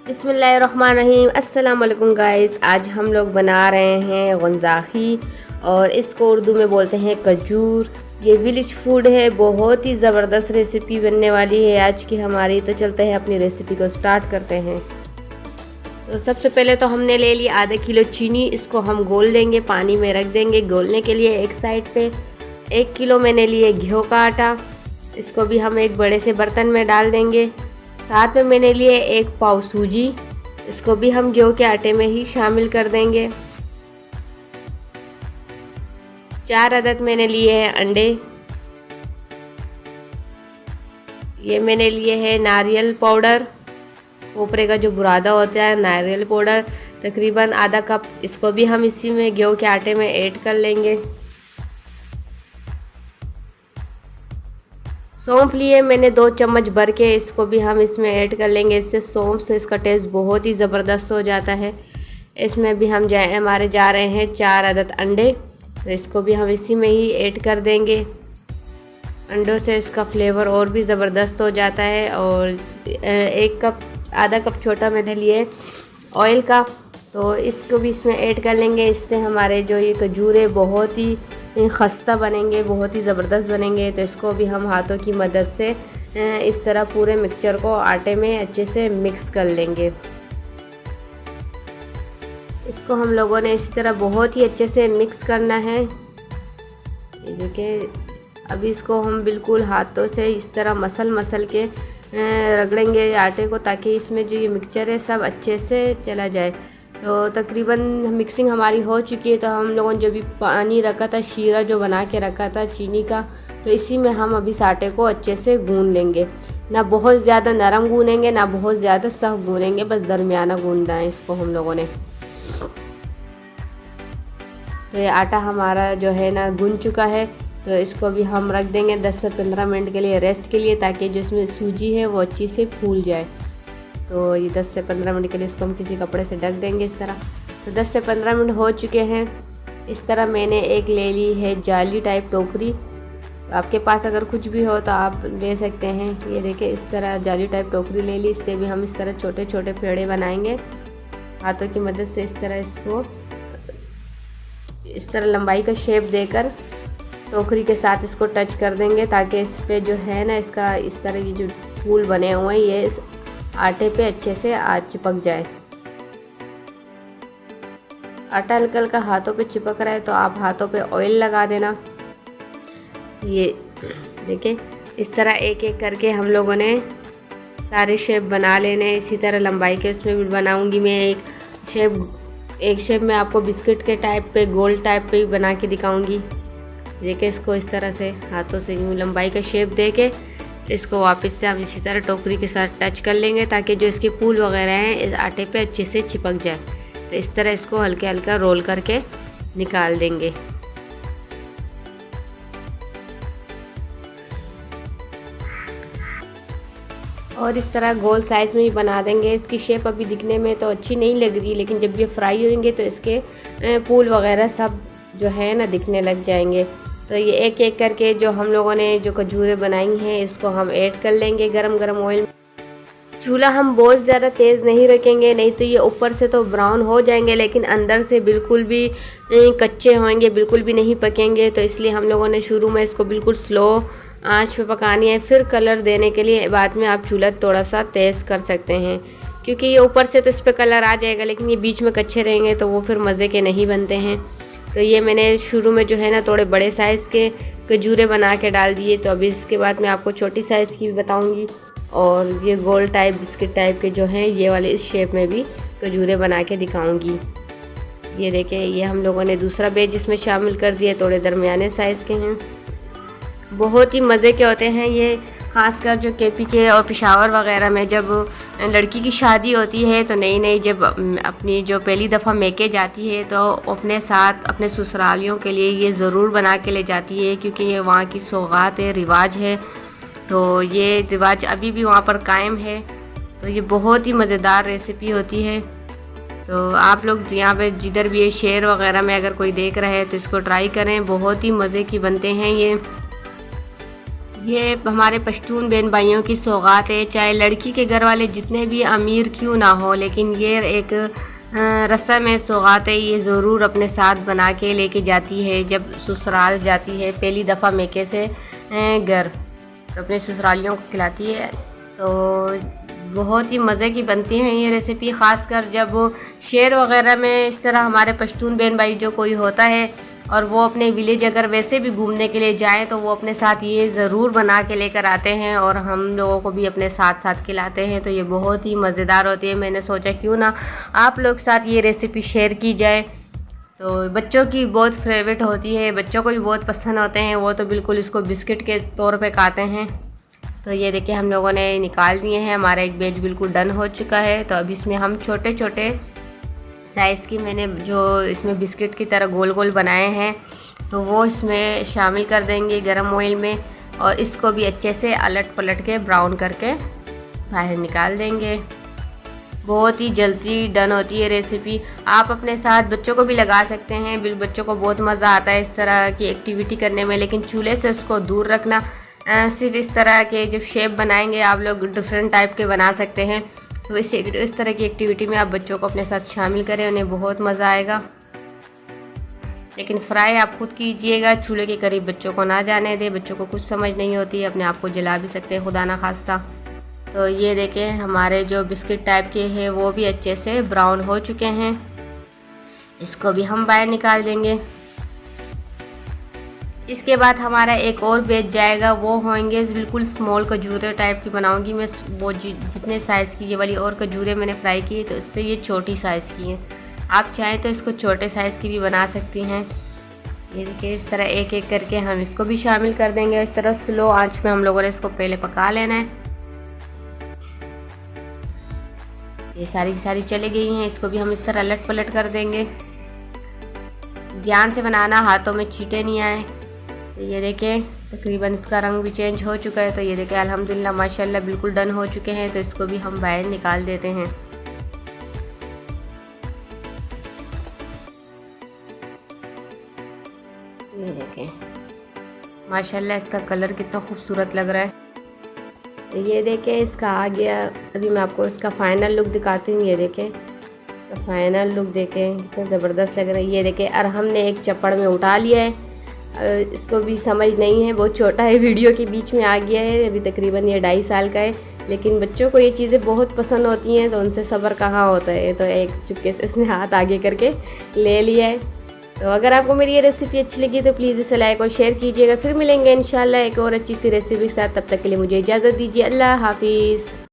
बिस्मिल्लाहिर्रहमानिर्रहीम। अस्सलाम वालेकुम गाइस। आज हम लोग बना रहे हैं गंजाही और इसको उर्दू में बोलते हैं खजूर। ये विलेज फूड है, बहुत ही ज़बरदस्त रेसिपी बनने वाली है आज की हमारी। तो चलते हैं अपनी रेसिपी को स्टार्ट करते हैं। तो सबसे पहले तो हमने ले लिया आधा किलो चीनी। इसको हम घोल देंगे, पानी में रख देंगे घोलने के लिए एक साइड पे। 1 किलो मैंने लिए गेहूं का आटा, इसको भी हम एक बड़े से बर्तन में डाल देंगे। साथ में मैंने लिए 1 पाव सूजी, इसको भी हम गेहूं के आटे में ही शामिल कर देंगे। 4 अदद मैंने लिए हैं अंडे। ये मैंने लिए है नारियल पाउडर, कोपरे का जो बुरादा होता है, नारियल पाउडर तकरीबन आधा कप, इसको भी हम इसी में गेहूं के आटे में ऐड कर लेंगे। सौंफ लिए मैंने 2 चम्मच भर के, इसको भी हम इसमें ऐड कर लेंगे। इससे सौंफ से इसका टेस्ट बहुत ही ज़बरदस्त हो जाता है। इसमें भी हम हमारे जा रहे हैं 4 अदद अंडे, तो इसको भी हम इसी में ही ऐड कर देंगे। अंडों से इसका फ्लेवर और भी ज़बरदस्त हो जाता है। और 1 कप आधा कप छोटा मैंने लिए ऑयल का, तो इसको भी इसमें ऐड कर लेंगे। इससे हमारे जो ये खजूर है बहुत ही खस्ता बनेंगे, बहुत ही ज़बरदस्त बनेंगे। तो इसको भी हम हाथों की मदद से इस तरह पूरे मिक्सचर को आटे में अच्छे से मिक्स कर लेंगे। इसको हम लोगों ने इसी तरह बहुत ही अच्छे से मिक्स करना है। ये देखिए, अभी इसको हम बिल्कुल हाथों से इस तरह मसल के रगड़ेंगे आटे को, ताकि इसमें जो ये मिक्सचर है सब अच्छे से चला जाए। तो तकरीबन मिक्सिंग हमारी हो चुकी है। तो हम लोगों ने जो भी पानी रखा था, शीरा जो बना के रखा था चीनी का, तो इसी में हम अभी इस आटे को अच्छे से गूंद लेंगे। ना बहुत ज़्यादा नरम गूनेंगे, ना बहुत ज़्यादा सख्त गूनेंगे, बस दरमियाना गूंदना है इसको हम लोगों ने। तो ये आटा हमारा जो है ना गूंद चुका है, तो इसको भी हम रख देंगे 10 से 15 मिनट के लिए रेस्ट के लिए, ताकि जो इसमें सूजी है वो अच्छी से फूल जाए। तो ये 10 से 15 मिनट के लिए इसको हम किसी कपड़े से ढक देंगे इस तरह। तो 10 से 15 मिनट हो चुके हैं। इस तरह मैंने एक ले ली है जाली टाइप टोकरी। तो आपके पास अगर कुछ भी हो तो आप ले सकते हैं। ये देखिए, इस तरह जाली टाइप टोकरी ले ली। इससे भी हम इस तरह छोटे छोटे पेड़े बनाएंगे हाथों की मदद से। इस तरह इसको इस तरह लंबाई का शेप देकर टोकरी के साथ इसको टच कर देंगे, ताकि इस पे जो है ना इसका इस तरह की जो फूल बने हुए हैं ये इस आटे पे अच्छे से चिपक जाए। आटा हल्का हल्का हाथों पे चिपक रहा है तो आप हाथों पे ऑयल लगा देना। ये देखिए, इस तरह एक एक करके हम लोगों ने सारे शेप बना लेने। इसी तरह लंबाई के उसमें भी बनाऊंगी मैं एक शेप में आपको बिस्किट के टाइप पे, गोल टाइप पे भी बना के दिखाऊंगी। देखिए, इसको इस तरह से हाथों से यूँ लंबाई का शेप दे के इसको वापस से हम इसी तरह टोकरी के साथ टच कर लेंगे, ताकि जो इसके फूल वगैरह हैं इस आटे पे अच्छे से चिपक जाए। तो इस तरह इसको हल्के हल्का रोल करके निकाल देंगे। और इस तरह गोल साइज़ में ही बना देंगे। इसकी शेप अभी दिखने में तो अच्छी नहीं लग रही, लेकिन जब ये फ्राई होंगे तो इसके फूल वगैरह सब जो है ना दिखने लग जाएंगे। तो ये एक एक करके जो हम लोगों ने जो खजूरें बनाई हैं इसको हम ऐड कर लेंगे गरम गरम ऑयल। चूल्हा हम बहुत ज़्यादा तेज़ नहीं रखेंगे, नहीं तो ये ऊपर से तो ब्राउन हो जाएंगे लेकिन अंदर से बिल्कुल भी कच्चे होंगे, बिल्कुल भी नहीं पकेंगे। तो इसलिए हम लोगों ने शुरू में इसको बिल्कुल स्लो आंच पे पकानी है। फिर कलर देने के लिए बाद में आप चूल्हा थोड़ा सा तेज़ कर सकते हैं, क्योंकि ये ऊपर से तो इस पर कलर आ जाएगा, लेकिन ये बीच में कच्चे रहेंगे तो वो फिर मज़े के नहीं बनते हैं। तो ये मैंने शुरू में जो है ना थोड़े बड़े साइज़ के खजूरे बना के डाल दिए। तो अभी इसके बाद मैं आपको छोटी साइज़ की भी बताऊंगी, और ये गोल टाइप बिस्किट टाइप के जो हैं ये वाले इस शेप में भी खजूरे बना के दिखाऊंगी। ये देखिए, ये हम लोगों ने दूसरा बैच इसमें शामिल कर दिया, थोड़े दरमियाने साइज़ के हैं। बहुत ही मज़े के होते हैं ये, ख़ासकर जो केपी के और पेशावर वगैरह में जब लड़की की शादी होती है तो नई नई जब अपनी जो पहली दफ़ा मैके जाती है तो अपने साथ अपने ससुरालियों के लिए ये ज़रूर बना के ले जाती है, क्योंकि ये वहाँ की सौगात है, रिवाज है। तो ये रिवाज अभी भी वहाँ पर कायम है। तो ये बहुत ही मज़ेदार रेसिपी होती है। तो आप लोग यहाँ पे जिधर भी ये शेर वगैरह में अगर कोई देख रहा है तो इसको ट्राई करें, बहुत ही मज़े की बनते हैं ये। ये हमारे पश्तून बहन भाइयों की सौगात है, चाहे लड़की के घर वाले जितने भी अमीर क्यों ना हो, लेकिन ये एक रस्म है, सौगात है, ये ज़रूर अपने साथ बना के लेके जाती है जब ससुराल जाती है पहली दफ़ा मेके से घर, तो अपने ससुरालियों को खिलाती है। तो बहुत ही मज़े की बनती हैं ये रेसिपी, ख़ासकर जब शेर वग़ैरह में इस तरह हमारे पश्तून बहन भाई जो कोई होता है और वो अपने विलेज अगर वैसे भी घूमने के लिए जाए तो वो अपने साथ ये ज़रूर बना के लेकर आते हैं और हम लोगों को भी अपने साथ साथ खिलाते हैं। तो ये बहुत ही मज़ेदार होती है। मैंने सोचा क्यों ना आप लोग साथ ये रेसिपी शेयर की जाए। तो बच्चों की बहुत फेवरेट होती है, बच्चों को भी बहुत पसंद होते हैं, वो तो बिल्कुल इसको बिस्किट के तौर पे खाते हैं। तो ये देखिए हम लोगों ने निकाल दिए हैं, हमारा एक बैच बिल्कुल डन हो चुका है। तो अब इसमें हम छोटे छोटे साइज़ की मैंने जो इसमें बिस्किट की तरह गोल गोल बनाए हैं तो वो इसमें शामिल कर देंगे गरम ऑयल में, और इसको भी अच्छे से अलट पलट के ब्राउन करके बाहर निकाल देंगे। बहुत ही जल्दी डन होती है रेसिपी। आप अपने साथ बच्चों को भी लगा सकते हैं, बच्चों को बहुत मज़ा आता है इस तरह की एक्टिविटी करने में, लेकिन चूल्हे से इसको दूर रखना। सिर्फ इस तरह के जब शेप बनाएंगे आप लोग डिफरेंट टाइप के बना सकते हैं, तो इस तरह की एक्टिविटी में आप बच्चों को अपने साथ शामिल करें, उन्हें बहुत मज़ा आएगा। लेकिन फ्राई आप खुद कीजिएगा, चूल्हे के करीब बच्चों को ना जाने दें, बच्चों को कुछ समझ नहीं होती, अपने आप को जला भी सकते हैं खुदा ना खास्ता। तो ये देखें हमारे जो बिस्किट टाइप के हैं वो भी अच्छे से ब्राउन हो चुके हैं, इसको भी हम बाहर निकाल देंगे। इसके बाद हमारा एक और बैच जाएगा, वो होंगे बिल्कुल स्मॉल खजूरे टाइप की बनाऊंगी मैं। वो जितने साइज़ की ये वाली और खजूरें मैंने फ्राई की है तो इससे ये छोटी साइज़ की हैं, आप चाहें तो इसको छोटे साइज़ की भी बना सकती हैं। ये देखिए इस तरह एक एक करके हम इसको भी शामिल कर देंगे। इस तरह स्लो आंच में हम लोगों ने इसको पहले पका लेना है। ये सारी चली गई हैं, इसको भी हम इस तरह अलट पलट कर देंगे। ध्यान से बनाना, हाथों में छींटे नहीं आए। तो ये देखें तकरीबन इसका रंग भी चेंज हो चुका है। तो ये देखें अल्हम्दुलिल्लाह माशाल्लाह बिल्कुल डन हो चुके हैं। तो इसको भी हम बाहर निकाल देते हैं। ये देखें माशाल्लाह इसका कलर कितना खूबसूरत लग रहा है। तो ये देखें इसका आ गया। अभी मैं आपको इसका फ़ाइनल लुक दिखाती हूँ। ये देखें इसका फ़ाइनल लुक देखें कितना ज़बरदस्त लग रहा है। ये देखें और हमने एक चप्पड़ में उठा लिया है। इसको भी समझ नहीं है, बहुत छोटा है, वीडियो के बीच में आ गया है। अभी तकरीबन ये 2.5 साल का है, लेकिन बच्चों को ये चीज़ें बहुत पसंद होती हैं तो उनसे सब्र कहाँ होता है। तो एक चुपके से इसने हाथ आगे करके ले लिया है। तो अगर आपको मेरी ये रेसिपी अच्छी लगी तो प्लीज़ इसे लाइक और शेयर कीजिएगा। फिर मिलेंगे इंशाल्लाह एक और अच्छी सी रेसिपी के साथ। तब तक के लिए मुझे इजाज़त दीजिए। अल्लाह हाफिज़।